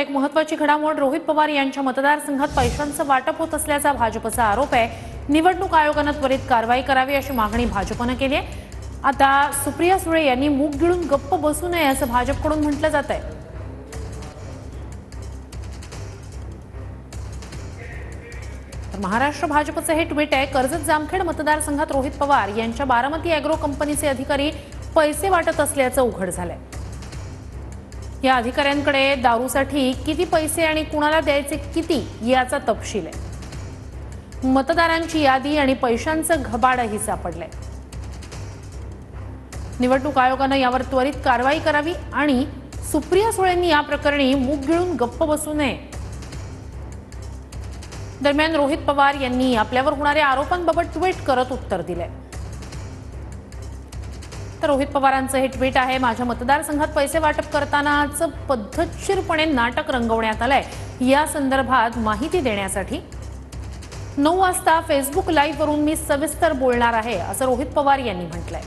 एक महत्त्वाची घडामोड रोहित पवार यांच्या मतदारसंघात पैशांचं वाटप होत असल्याचा भाजपचा आरोप आहे। निवडणूक आयोगाने त्वरित कारवाई करावी अशी मागणी भाजपने केली आहे। आता सुप्रिया सुळे यांनी मूग गिळून गप्प बसू नये असं भाजपकडून म्हटलं जात आहे। तर महाराष्ट्र भाजपचे हे ट्विट आहे। कर्जत जामखेड मतदारसंघात रोहित पवार यांच्या बारामती ॲग्रो कंपनीचे अधिकारी पैसे वाटत असल्याचं उघड झालंय। या अधिकाऱ्यांकडे दारूसाठी किती पैसे आणि कुणाला द्यायचे किती याचा तपशील आहे। मतदारांची यादी आणि पैशांचं घबाडही सापडलंय। निवडणूक आयोगाने यावर त्वरित कारवाई करावी आणि सुप्रिया सुळेंनी या प्रकरणी मूग गिळून गप्प बसू नये। दरम्यान रोहित पवार यांनी आपल्यावर होणाऱ्या आरोपांबाबत ट्विट करत उत्तर दिलंय। तर रोहित पवारांचं हे ट्विट आहे। माझ्या मतदारसंघात पैसे वाटप करतानाच पद्धतशीरपणे नाटक रंगवण्यात आलंय। या संदर्भात माहिती देण्यासाठी 9 वाजता फेसबुक लाईव्ह वरून मी सविस्तर बोलणार आहे असं रोहित पवार यांनी म्हटलंय।